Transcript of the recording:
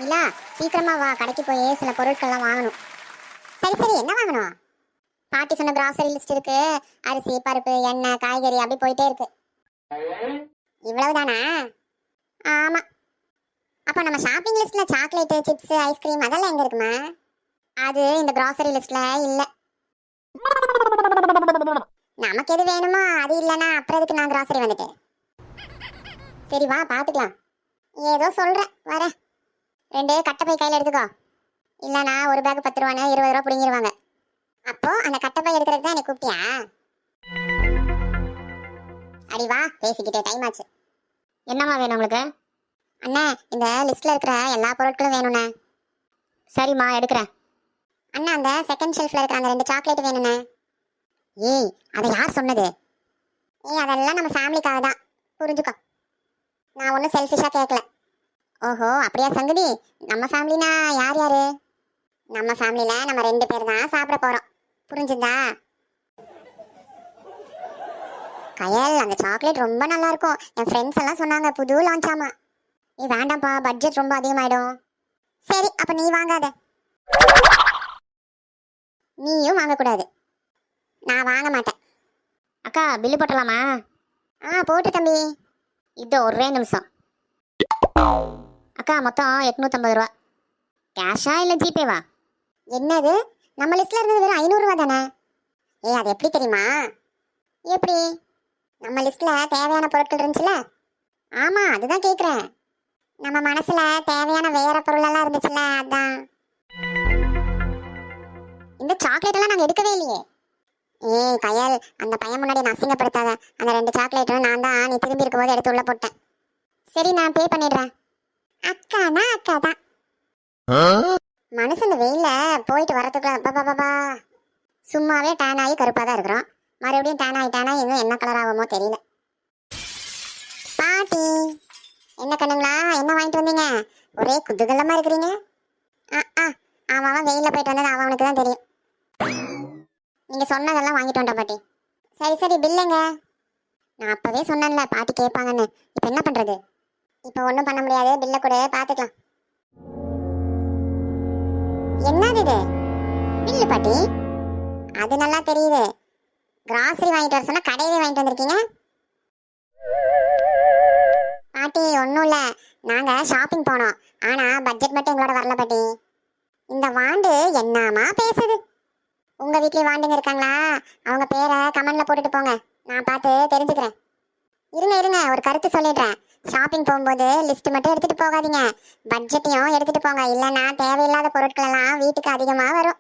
இல்லா, சீக்கிரமா வா, கடைக்கு போய் சில பொருட்கள்லாம் வாங்கணும். சரி சரி, என்ன வாங்கணும்? பாட்டி சொன்ன கிராசரி லிஸ்ட் இருக்கு. அரிசி, பருப்பு, எண்ணெய், காய்கறி அப்படி போயிட்டே இருக்கு. இவ்வளவுதானா? ஆமா. அப்ப நம்ம ஷாப்பிங் லிஸ்ட்ல சாக்லேட், சிப்ஸ், ஐஸ்கிரீம் அதெல்லாம் எங்க இருக்குமா? அது இந்த கிராசரி லிஸ்ட்ல இல்ல. நமக்கு எது வேணுமோ அது இல்லனா அப்புறம் எதுக்கு நான் கிராசரி வந்துட்டு? சரி வா பாத்துக்கலாம். ஏதோ சொல்றேன், வரேன். 2 கட்டப்பை கையில எடுத்துக்கோ. இல்லனா ஒரு பேக் 10 ரூபான்னு 20 ரூபா பிடிங்கிருவாங்க. அப்போ அந்த கட்டப்பை எடுக்கிறதுக்கு தான் என்னை கூப்பிட்டியா? அடி வா, பேசிக்கிட்டே டைம் ஆச்சு. என்னம்மா வேணும் உங்களுக்கு? அண்ணா, இந்த லிஸ்ட்ல இருக்கிற எல்லா பொருட்களும் வேணுண்ணே. சரிம்மா, எடுக்கிறேன். அண்ணா, அந்த செகண்ட் ஷெல்ஃப்ல இருக்கிற அந்த 2 சாக்லேட் வேணுண்ணே. ஏய், அதை யார் சொன்னது? ஏய், அதெல்லாம் நம்ம ஃபேமிலிக்காக தான், புரிஞ்சுக்கோ. நான் ஒன்றும் செல்ஃபிஷாக கேட்கல. ஓஹோ, அப்படியா சங்கதி? நம்ம ஃபேமிலினா யார் யாரு? நம்ம ஃபேமிலியில் நம்ம 2 பேர் தான் சாப்பிட போகிறோம், புரிஞ்சுதா? கயல், அந்த சாக்லேட் ரொம்ப நல்லா இருக்கும். என் ஃப்ரெண்ட்ஸ் எல்லாம் சொன்னாங்க புது லான்ச் ஆமா. நீ வேண்டாம்ப்பா, பட்ஜெட் ரொம்ப அதிகமாயிடும். சரி, அப்ப நீ வாங்காத. நீயும் வாங்கக்கூடாது. நான் வாங்க மாட்டேன். அக்கா, பில்லு போட்டலாமா? போட்டு தம்பி. இதோ ஒரே நிமிஷம். அக்கா, மொத்தம் 850 ரூபா. கேஷா இல்லை ஜிபேவா? என்னது, நம்ம லிஸ்ட்ல இருந்தது வெறும் 500 ரூபா தானே? அது எப்படி தெரியுமா? எப்படி? நம்ம லிஸ்ட்ல தேவையான பொருட்கள் இருந்துச்சுல. ஆமா, அதுதான் கேக்குறேன். நம்ம மனசுல தேவையான வேற பொருள் எல்லாம் இருந்துச்சுல, அதான். இந்த சாக்லேட் எல்லாம் நாங்க எடுக்கவே இல்லையே. கயல், அந்த பையன் முன்னாடி நான் அசிங்கப்படுத்தாத. அந்த 2 சாக்லேட்டும் நான் தான் நீ திரும்பி இருக்கும்போது எடுத்து உள்ள போட்டேன். சரி, நான் பே பண்ணிடுறேன். அக்கானா அக்கா தான். மனுஷன் இந்த வெயில போயிட்டு வரதுக்குள்ள பாபா சும்மாவே டேன் ஆகி கருப்பாக தான் இருக்கிறோம். மறுபடியும் டேன் ஆகி இன்னும் என்ன கலர் ஆகுமோ தெரியல. பாட்டி, என்ன கண்ணுங்களா, என்ன வாங்கிட்டு வந்தீங்க? ஒரே குதூகலமா இருக்கிறீங்க. அவன் வெயில போயிட்டு வந்தது அவனுக்கு தான் தெரியும். நீங்க சொன்னதெல்லாம் வாங்கிட்டு வந்தோம் பாட்டி. சரி சரி, பில்லுங்க. நான் அப்பவே சொன்னேன்ல பாட்டி கேட்பாங்கன்னு. இப்போ என்ன பண்றது? இப்போ ஒன்றும் பண்ண முடியாது, பில்லை கூட பார்த்துக்கலாம். என்னது இது? பில்லு பாட்டி? அது நல்லா தெரியுது. கிராசரி வாங்கிட்டு வர சொன்னா கடையிலே வாங்கிட்டு வந்திருக்கீங்க. பாட்டி, ஒன்றும் இல்லை, நாங்கள் ஷாப்பிங் போனோம். ஆனால் பட்ஜெட் மட்டும் எங்களோட வரல பாட்டி. இந்த வாண்டு என்னமா பேசுது? உங்கள் வீட்லேயும் வாண்டுங்க இருக்காங்களா? அவங்க பேரை கமெண்ட்ல போட்டுட்டு போங்க, நான் பார்த்து தெரிஞ்சுக்கிறேன். இருங்க, ஒரு கருத்து சொல்லிடுறேன். ஷாப்பிங் போகும்போது லிஸ்ட் மட்டும் எடுத்துகிட்டு போகாதீங்க, பட்ஜெட்டையும் எடுத்துகிட்டு போங்க. இல்லைன்னா தேவையில்லாத பொருட்கள் எல்லாம் வீட்டுக்கு அதிகமாக வரும்.